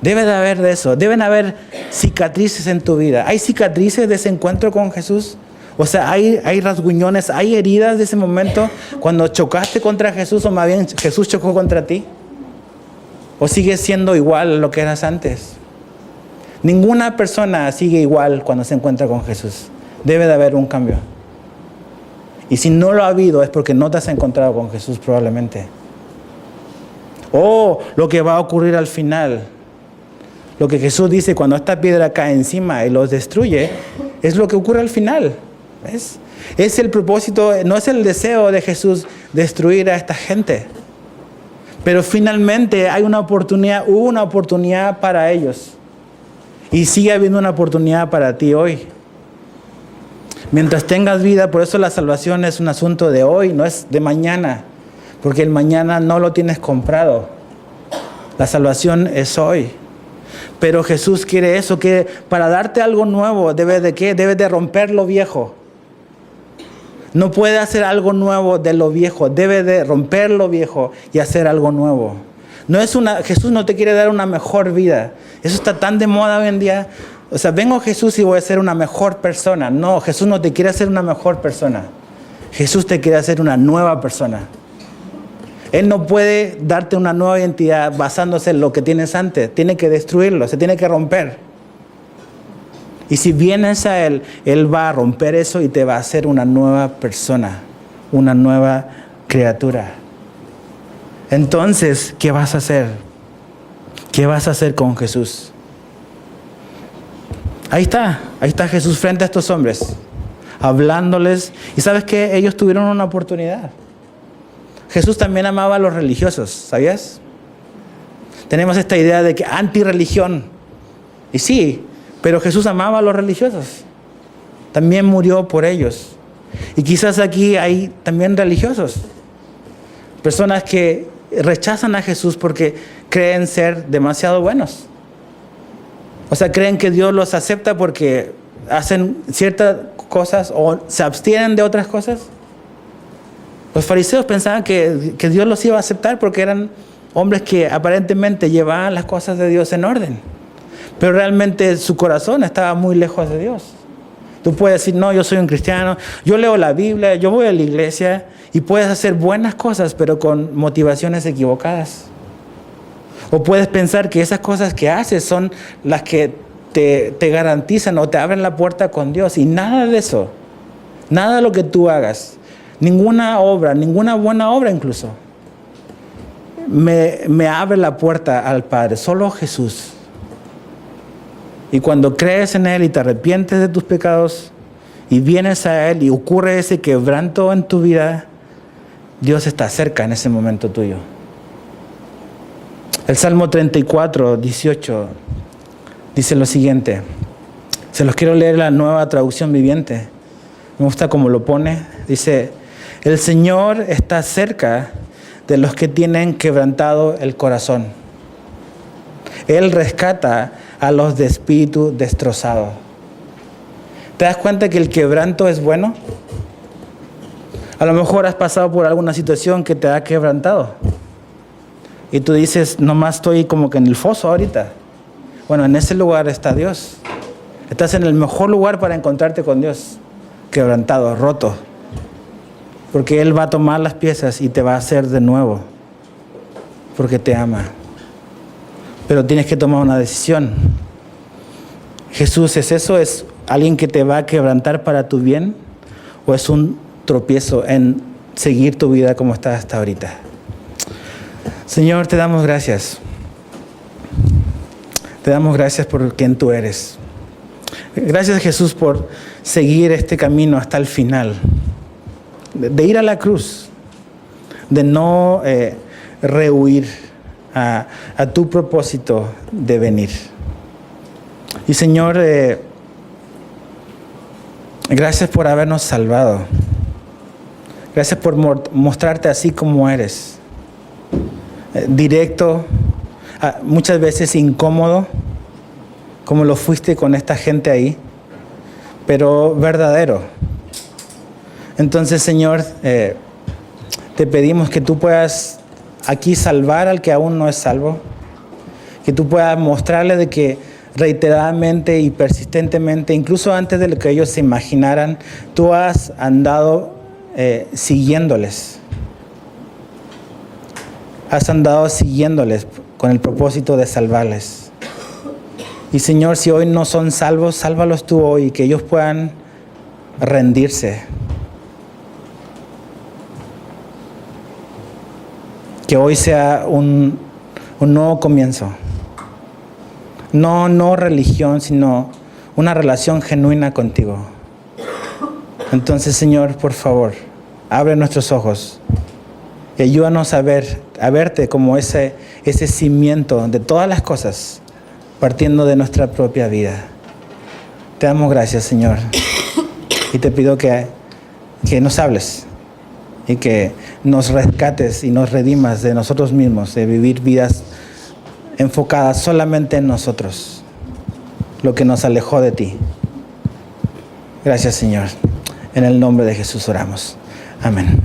Debe de haber de eso, deben haber cicatrices en tu vida. ¿Hay cicatrices de ese encuentro con Jesús? O sea, hay rasguñones, hay heridas de ese momento cuando chocaste contra Jesús o más bien Jesús chocó contra ti. ¿O sigues siendo igual a lo que eras antes? Ninguna persona sigue igual cuando se encuentra con Jesús. Debe de haber un cambio. Y si no lo ha habido es porque no te has encontrado con Jesús probablemente. O lo que va a ocurrir al final. Lo que Jesús dice cuando esta piedra cae encima y los destruye, es lo que ocurre al final. ¿Ves? Es el propósito, no es el deseo de Jesús destruir a esta gente. Pero finalmente hay una oportunidad, hubo una oportunidad para ellos. Y sigue habiendo una oportunidad para ti hoy. Mientras tengas vida, por eso la salvación es un asunto de hoy, no es de mañana. Porque el mañana no lo tienes comprado. La salvación es hoy. Pero Jesús quiere eso, que para darte algo nuevo, ¿debe de qué? Debe de romper lo viejo. No puede hacer algo nuevo de lo viejo, debe de romper lo viejo y hacer algo nuevo. Jesús no te quiere dar una mejor vida. Eso está tan de moda hoy en día. O sea, vengo a Jesús y voy a ser una mejor persona. No, Jesús no te quiere hacer una mejor persona. Jesús te quiere hacer una nueva persona. Él no puede darte una nueva identidad basándose en lo que tienes antes. Tiene que destruirlo, se tiene que romper. Y si vienes a Él, Él va a romper eso y te va a hacer una nueva persona, una nueva criatura. Entonces, ¿qué vas a hacer? ¿Qué vas a hacer con Jesús? Ahí está Jesús frente a estos hombres, hablándoles. Y ¿sabes qué? Ellos tuvieron una oportunidad. Jesús también amaba a los religiosos, ¿sabías? Tenemos esta idea de que antirreligión. Y sí, pero Jesús amaba a los religiosos. También murió por ellos. Y quizás aquí hay también religiosos. Personas que rechazan a Jesús porque creen ser demasiado buenos. O sea, creen que Dios los acepta porque hacen ciertas cosas o se abstienen de otras cosas. Los fariseos pensaban que Dios los iba a aceptar porque eran hombres que aparentemente llevaban las cosas de Dios en orden. Pero realmente su corazón estaba muy lejos de Dios. Tú puedes decir, no, yo soy un cristiano, yo leo la Biblia, yo voy a la iglesia, y puedes hacer buenas cosas, pero con motivaciones equivocadas. O puedes pensar que esas cosas que haces son las que te garantizan o te abren la puerta con Dios. Y nada de eso, nada de lo que tú hagas, ninguna obra, ninguna buena obra incluso, me abre la puerta al Padre. Solo Jesús. Y cuando crees en Él y te arrepientes de tus pecados y vienes a Él y ocurre ese quebranto en tu vida, Dios está cerca en ese momento tuyo. El Salmo 34, 18 dice lo siguiente. Se los quiero leer la Nueva Traducción Viviente. Me gusta cómo lo pone. Dice, el Señor está cerca de los que tienen quebrantado el corazón. Él rescata a los de espíritu destrozado. ¿Te das cuenta que el quebranto es bueno? A lo mejor has pasado por alguna situación que te ha quebrantado. Y tú dices, nomás estoy como que en el foso ahorita. Bueno, en ese lugar está Dios. Estás en el mejor lugar para encontrarte con Dios. Quebrantado, roto. Porque Él va a tomar las piezas y te va a hacer de nuevo. Porque te ama. Pero tienes que tomar una decisión. ¿Jesús es eso? ¿Es alguien que te va a quebrantar para tu bien? ¿O es un tropiezo en seguir tu vida como estás hasta ahorita? Señor, te damos gracias. Te damos gracias por quien tú eres. Gracias, Jesús, por seguir este camino hasta el final. De ir a la cruz. De no rehuir a tu propósito de venir. Y Señor, gracias por habernos salvado. Gracias por mostrarte así como eres. Directo, muchas veces incómodo, como lo fuiste con esta gente ahí, pero verdadero. Entonces, Señor, te pedimos que tú puedas aquí salvar al que aún no es salvo, que tú puedas mostrarle de que reiteradamente y persistentemente, incluso antes de lo que ellos se imaginaran, tú has andado siguiéndoles. Has andado siguiéndoles con el propósito de salvarles. Y Señor, si hoy no son salvos, sálvalos tú hoy, que ellos puedan rendirse. Que hoy sea un nuevo comienzo. No religión, sino una relación genuina contigo. Entonces, Señor, por favor, abre nuestros ojos y ayúdanos a verte como ese cimiento de todas las cosas, partiendo de nuestra propia vida. Te damos gracias, Señor, y te pido que nos hables y que nos rescates y nos redimas de nosotros mismos, de vivir vidas enfocadas solamente en nosotros, lo que nos alejó de ti. Gracias, Señor. En el nombre de Jesús oramos. Amén.